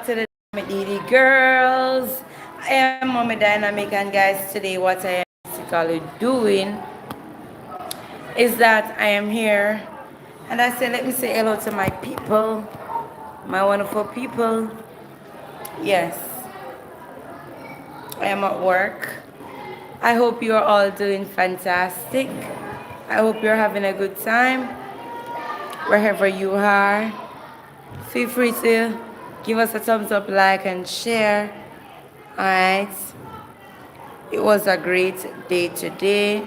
back to the Dynamic girls. I am Mommy Dynamic, and guys, today what I am basically doing is that I am here, and I say, let me say hello to my people, my wonderful people. Yes, I am at work. I hope you are all doing fantastic. I hope you're having a good time wherever you are. Feel free to give us a thumbs up, like, and share. Alright, it was a great day today,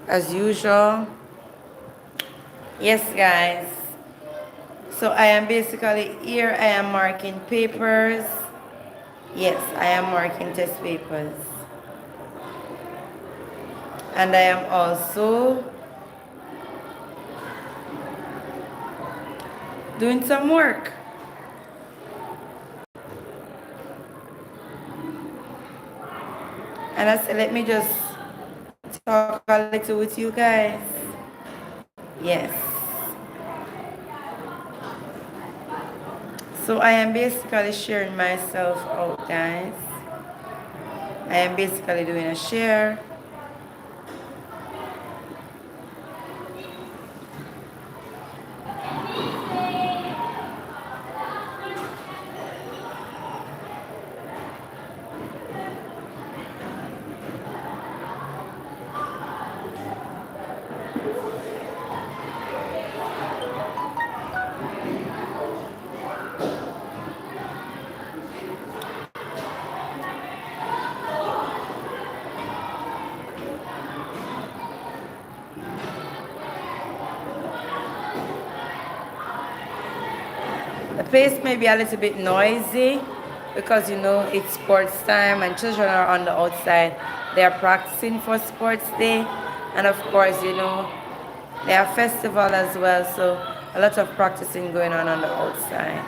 as usual. Yes, guys. So I am basically here. I am marking papers. Yes, I am marking test papers. And I am also doing some work. And I said, let me just talk a little with you guys. Yes. So I am basically sharing myself out, guys. I am basically doing a share. The place may be a little bit noisy because you know it's sports time and children are on the outside. They are practicing for sports day, and of course, you know, they have festival as well, so a lot of practicing going on the outside.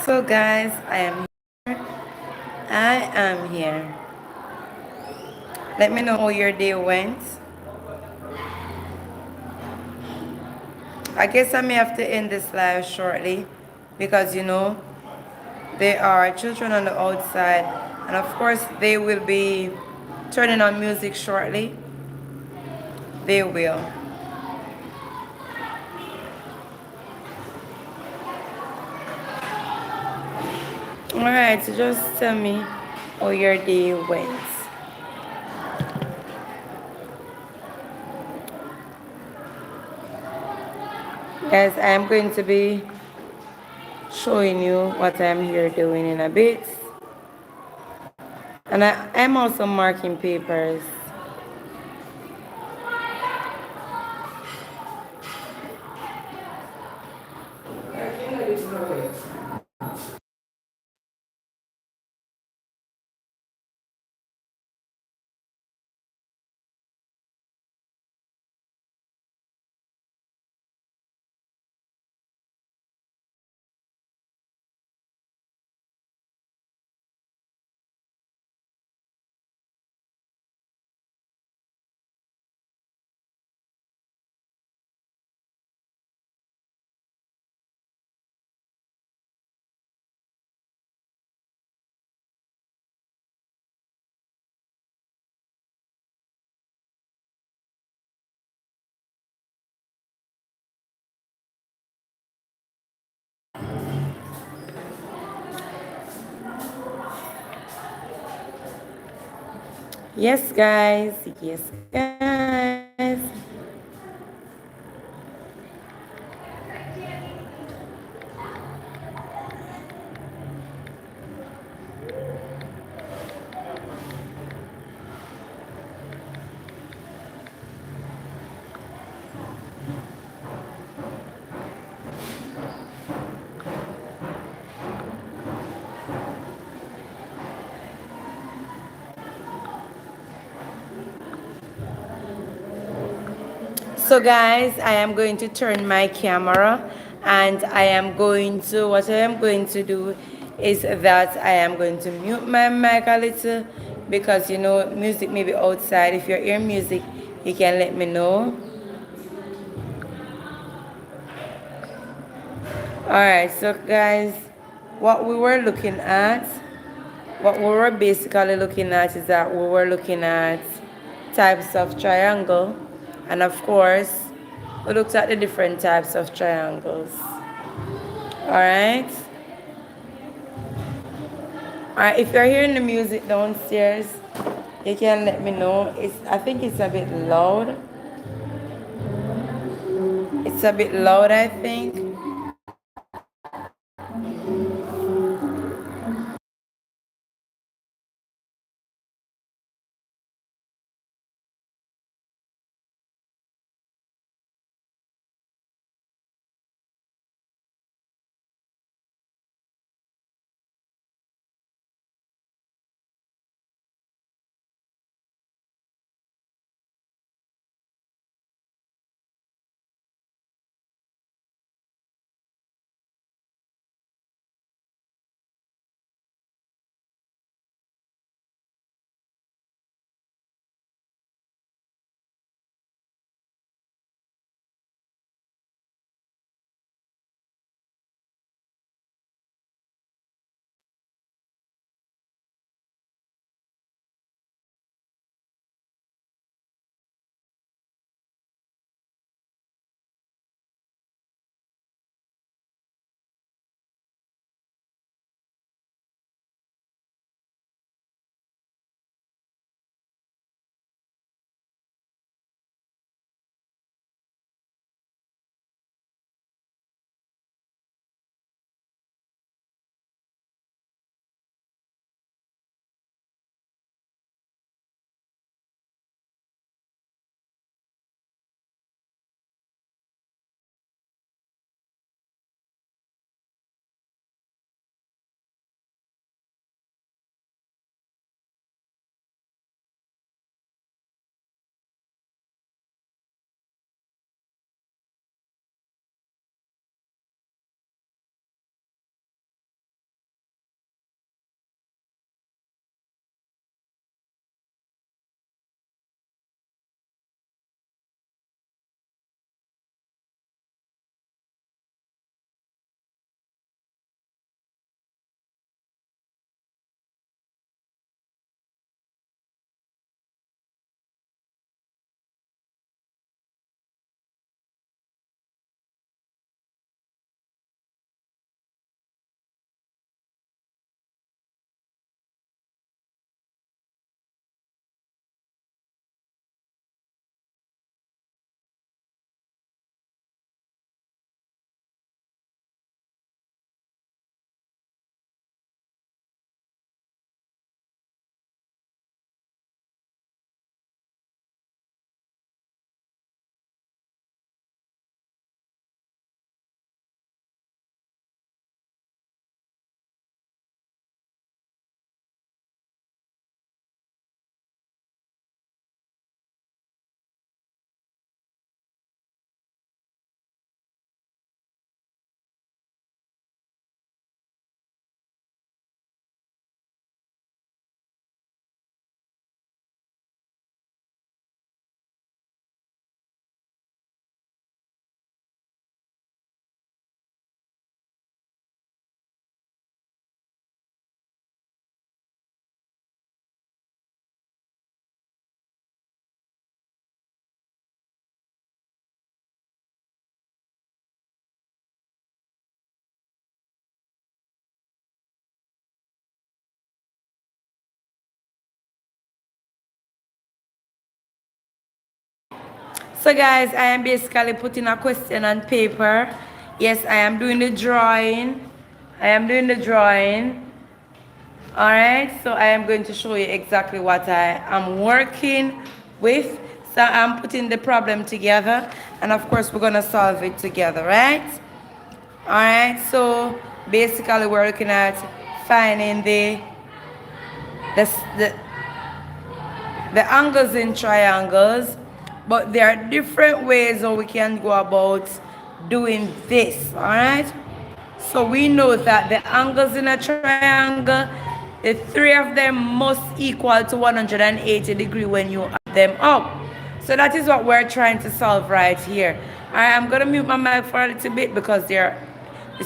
So guys, I am here. Let me know how your day went. I guess I may have to end this live shortly because you know there are children on the outside, and of course they will be turning on music shortly. They will. Alright, so just tell me how your day went. Guys, I am going to be showing you what I'm here doing in a bit. And I'm also marking papers. Yes, guys. Yes, guys. So guys, I am going to turn my camera and what I am going to do is that I am going to mute my mic a little because music may be outside. If you're hearing music, you can let me know. Alright, so guys, what we were looking at, what we were basically looking at is that we were looking at types of triangle, and of course we looked at the different types of triangles. Alright, if you're hearing the music downstairs, you can let me know. I think it's a bit loud. It's a bit loud, I think. So guys, I am basically putting a question on paper. Yes, I am doing the drawing. Alright, so I am going to show you exactly what I am working with. So I'm putting the problem together, and of course we're gonna solve it together, right? Alright, so basically we're looking at finding the angles in triangles but there are different ways how we can go about doing this, all right? So we know that the angles in a triangle, the three of them must equal to 180 degrees when you add them up. So that is what we're trying to solve right here. All right, I'm going to mute my mic for a little bit because the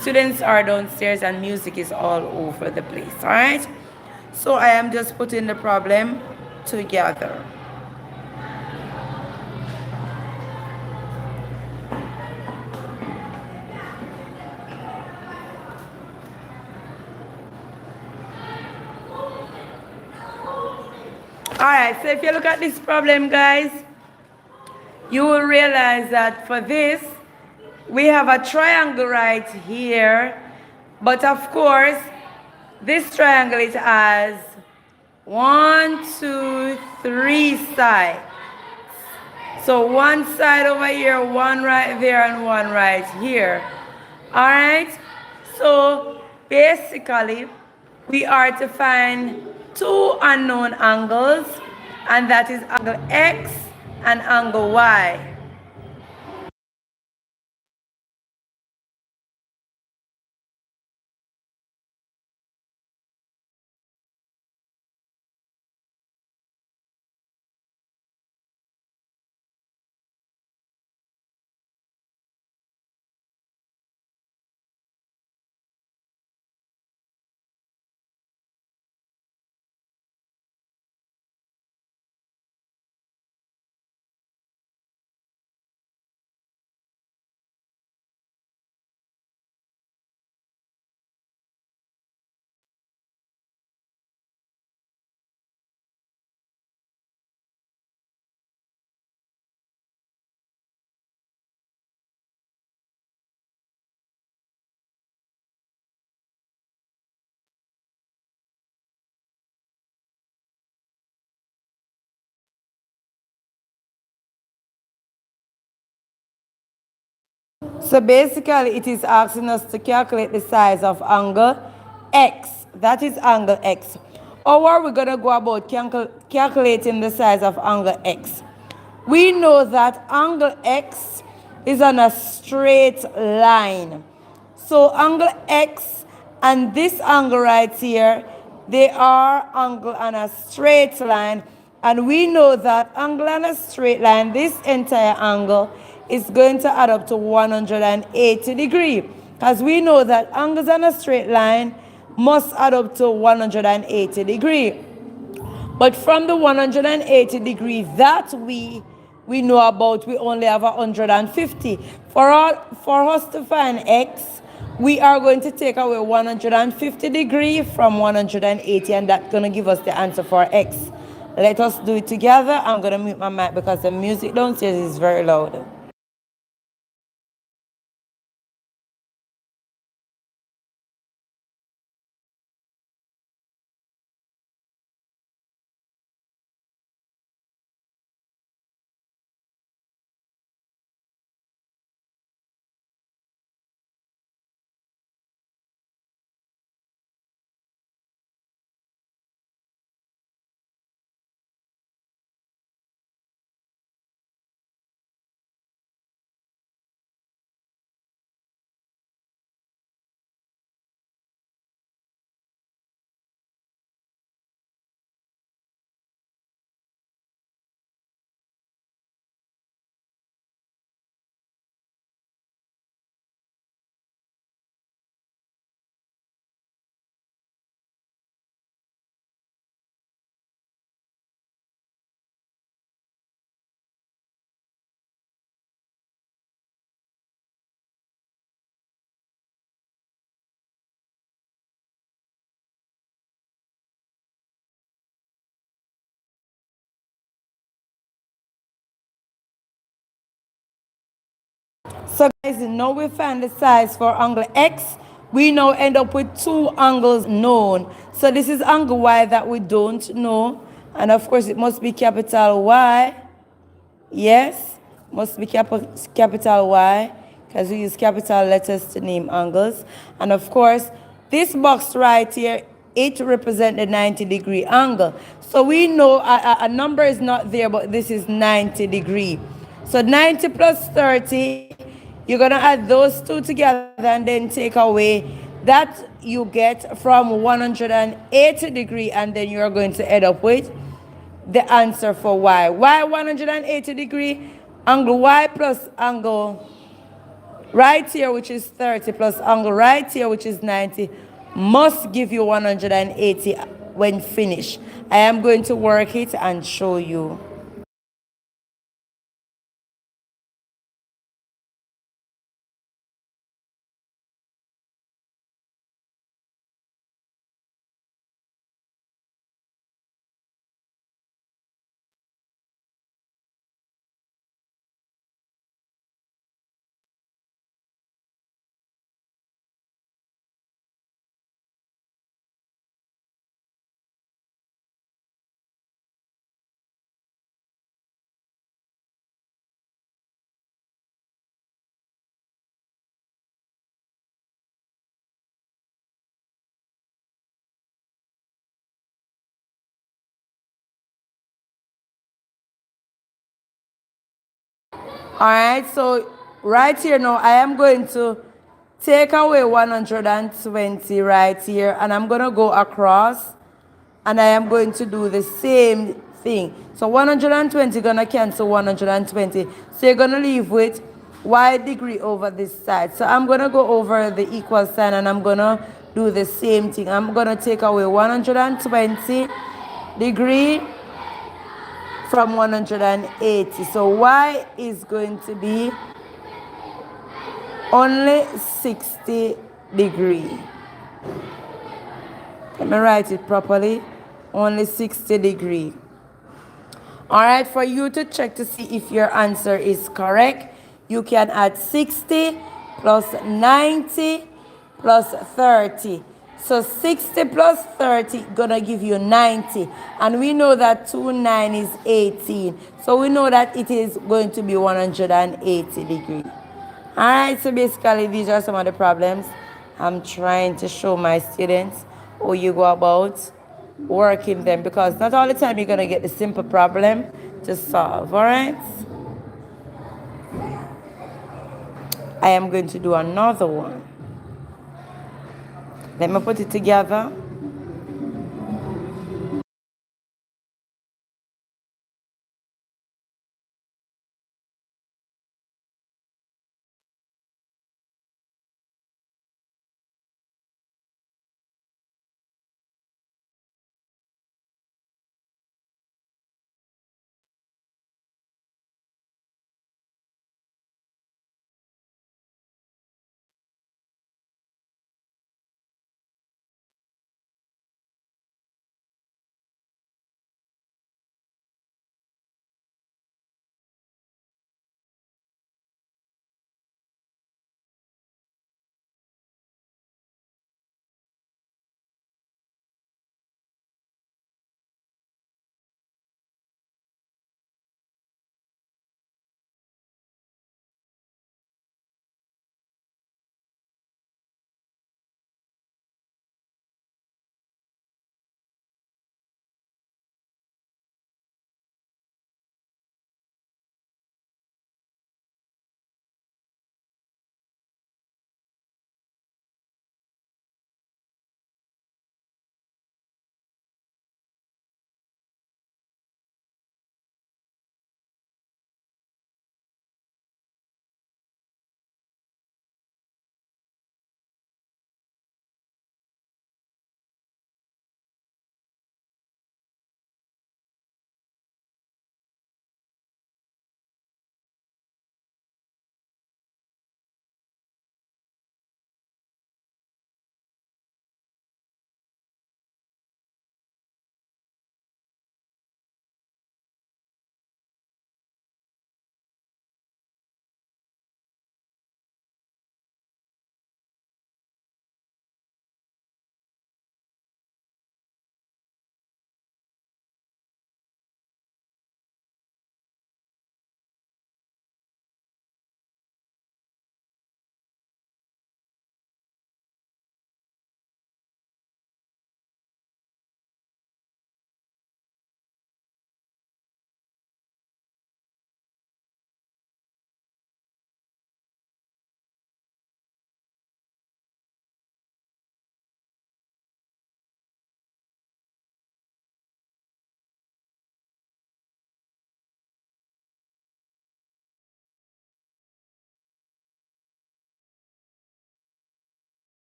students are downstairs and music is all over the place, all right? So I am just putting the problem together. Alright, so if you look at this problem, guys, you will realize that for this, we have a triangle right here. But of course, this triangle, it has 1, 2, 3 sides. So one side over here, one right there, and one right here. Alright, so basically, we are to find two unknown angles, and that is angle X and angle Y. So basically, it is asking us to calculate the size of angle X. That is angle X. How are we going to go about calculating the size of angle X? We know that angle X is on a straight line. So angle X and this angle right here, they are angle on a straight line. And we know that angle on a straight line, this entire angle, is going to add up to 180 degrees. Because we know that angles on a straight line must add up to 180 degrees. But from the 180 degrees that we know about, we only have 150. For us to find X, we are going to take away 150 degrees from 180, and that's going to give us the answer for X. Let us do it together. I'm going to mute my mic because the music downstairs is very loud. So guys, now we find the size for angle X. We now end up with two angles known. So this is angle Y that we don't know. And of course, it must be capital Y. Yes, must be capital Y, because we use capital letters to name angles. And of course, this box right here it represents the 90-degree angle. So we know a number is not there, but this is 90 degree. So 90 plus 30, you're going to add those two together and then take away that you get from 180 degree, and then you're going to end up with the answer for y. Y 180 degree, angle y plus angle right here, which is 30, plus angle right here, which is 90, must give you 180 when finished. I am going to work it and show you. All right, so right here now, I am going to take away 120 right here, and I'm going to go across, and I am going to do the same thing. So 120 going to cancel 120. So you're going to leave with y degree over this side. So I'm going to go over the equal sign, and I'm going to do the same thing. I'm going to take away 120 degree from 180. So y is going to be only 60 degree. Let me write it properly. Only 60 degree. All right, for you to check to see if your answer is correct, you can add 60 plus 90 plus 30. So 60 plus 30 gonna give you 90. And we know that 2 9 is 18. So we know that it is going to be 180 degree. All right, so basically these are some of the problems I'm trying to show my students how you go about working them, because not all the time you're going to get the simple problem to solve. All right, I am going to do another one. Let me put it together.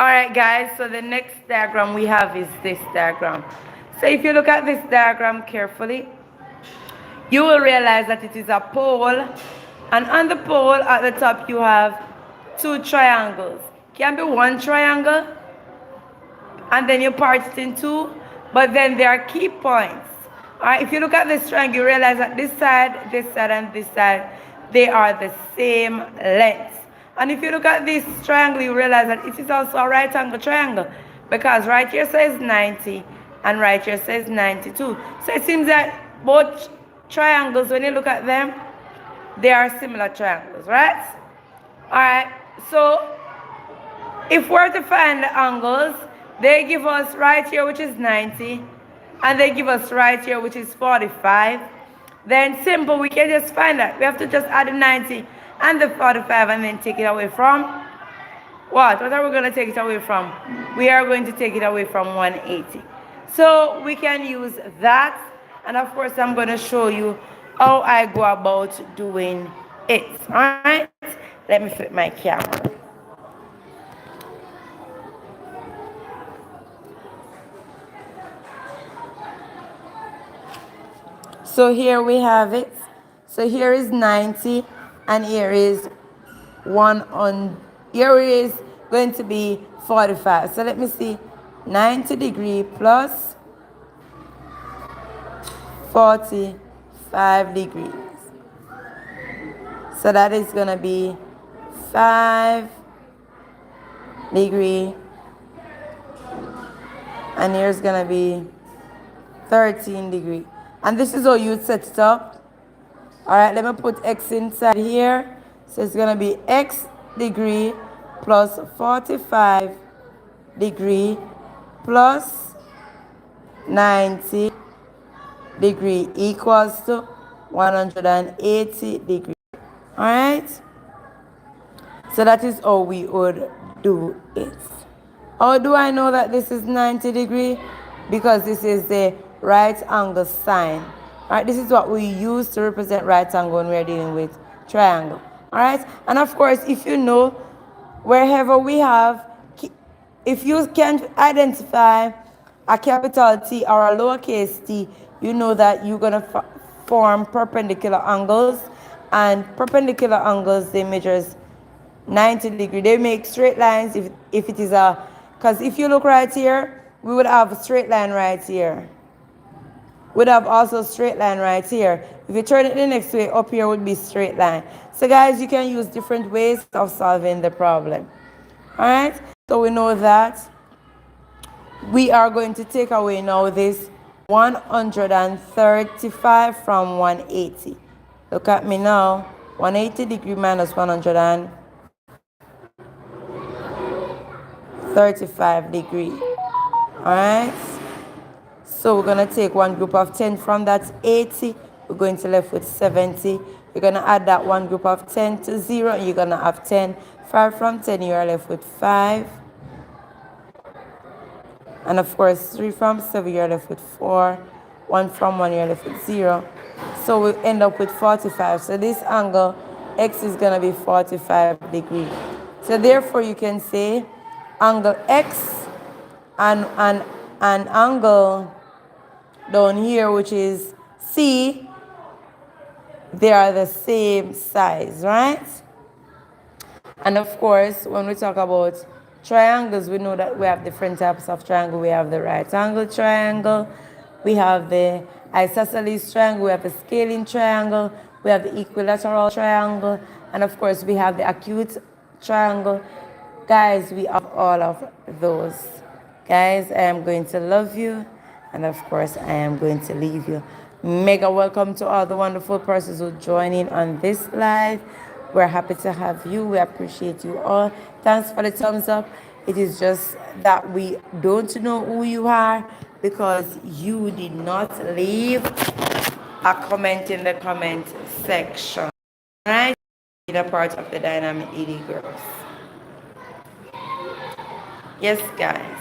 Alright guys, so the next diagram we have is this diagram. So if you look at this diagram carefully, you will realize that it is a pole, and on the pole at the top you have two triangles. Can be one triangle, and then you part it in two, but then there are key points. Alright, if you look at this triangle, you realize that this side, and this side, they are the same length. And if you look at this triangle, you realize that it is also a right angle triangle, because right here says 90 and right here says 92. So it seems that both triangles, when you look at them, they are similar triangles, right? Alright, so if we're to find the angles, they give us right here, which is 90, and they give us right here, which is 45. Then simple, we can just find that. We have to just add the 90 and the 45 and then take it away from what? What are we going to take it away from? We are going to take it away from 180. So we can use that, and of course I'm going to show you how I go about doing it. Alright? Let me flip my camera. So here we have it. So here is 90 and here is here is going to be 45. So let me see. 90 degree plus 45 degrees. So that is going to be 5 degree, and here's going to be 13 degree. And this is how you set it up. Alright, let me put x inside here. So it's going to be x degree plus 45 degree plus 90 degree equals to 180 degree. Alright? So that is how we would do it. How do I know that this is 90 degree? Because this is the right angle sign. Alright, this is what we use to represent right angle when we're dealing with triangle. Alright, and of course, if you know, wherever we have, if you can identify a capital T or a lowercase t, you know that you're going to form perpendicular angles, and perpendicular angles, they measures 90 degree. They make straight lines if it is a, because if you look right here, we would have a straight line right here. Would have also straight line right here. If you turn it the next way, up here would be straight line. So guys, you can use different ways of solving the problem. Alright, so we know that we are going to take away now this 135 from 180. Look at me now. 180 degree minus 135 degree. Alright. So we're going to take one group of 10 from that 80. We're going to left with 70. You're going to add that one group of 10 to 0. And you're going to have 10. 5 from 10, you are left with 5. And of course, 3 from 7, you're left with 4. 1 from 1, you're left with 0. So we end up with 45. So this angle, x is going to be 45 degrees. So therefore, you can say angle x and angle down here, which is C, they are the same size, right? And of course, when we talk about triangles, we know that we have different types of triangle. We have the right angle triangle, we have the isosceles triangle, we have the scaling triangle, we have the equilateral triangle, and of course, we have the acute triangle. Guys, we have all of those. Guys, I am going to love you. And of course, I am going to leave you. Mega welcome to all the wonderful persons who join in on this live. We're happy to have you. We appreciate you all. Thanks for the thumbs up. It is just that we don't know who you are because you did not leave a comment in the comment section. Right? You're a part of the Dynamic ED Girls. Yes, guys.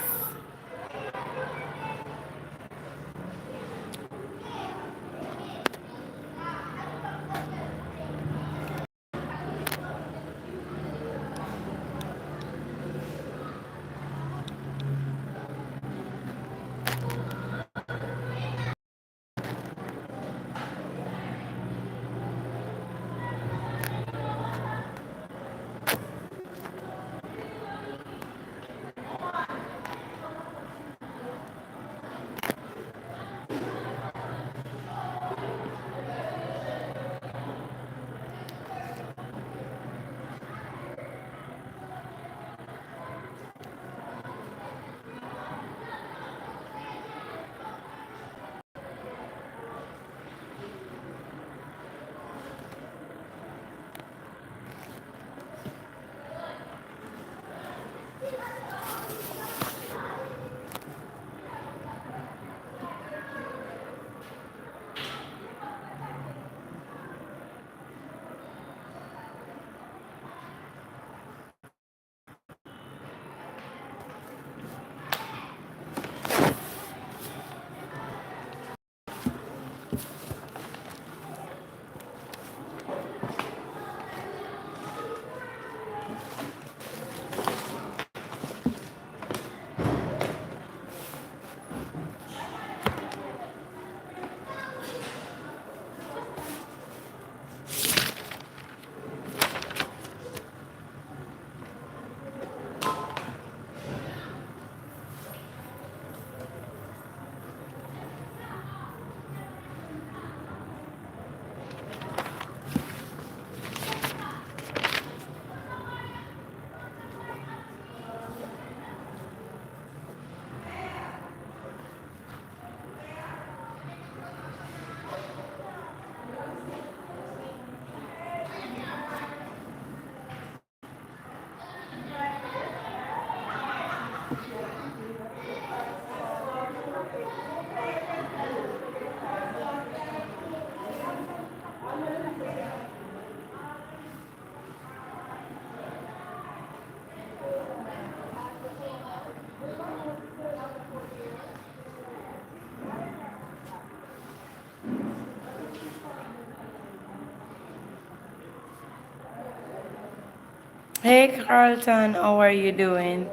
Hey Carlton, how are you doing?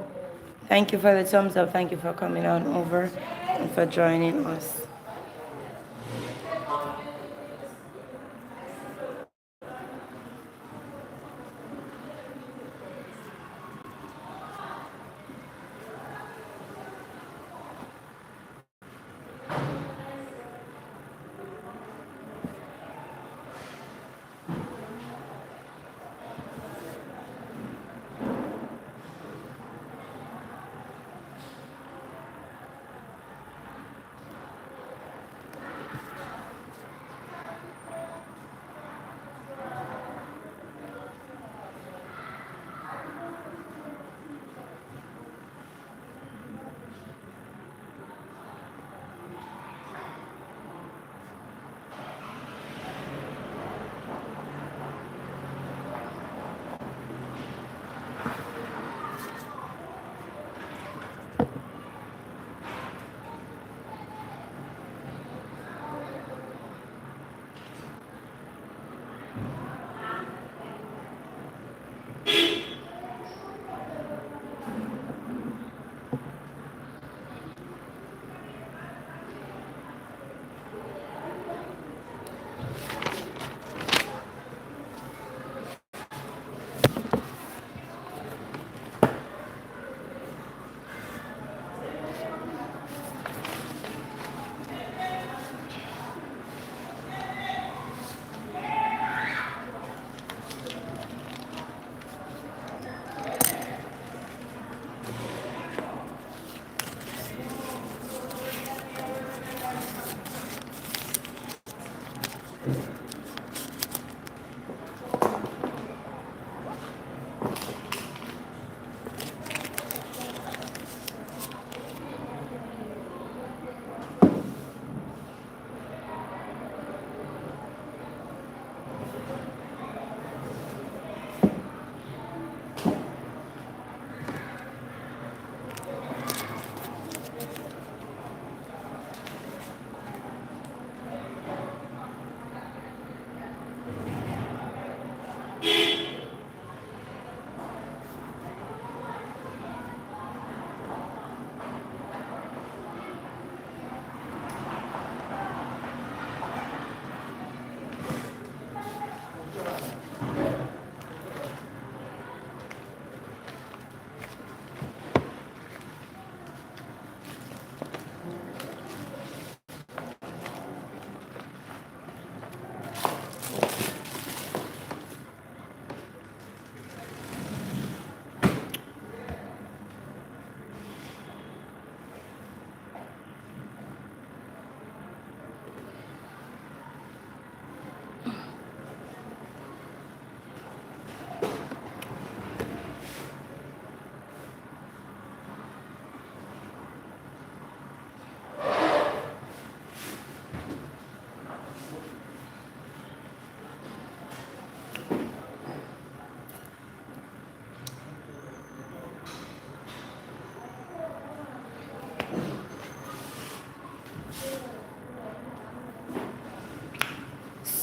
Thank you for the thumbs up. Thank you for coming on over and for joining us.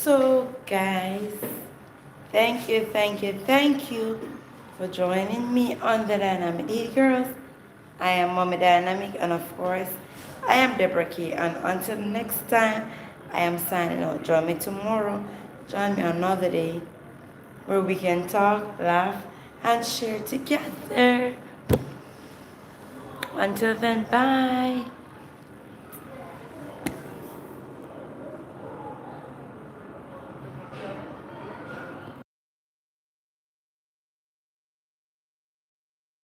So, guys, thank you for joining me on the Dynamic Lead Girls. I am Mommy Dynamic, and of course, I am Deborah Key. And until next time, I am signing out. Join me tomorrow. Join me another day where we can talk, laugh, and share together. Until then, bye.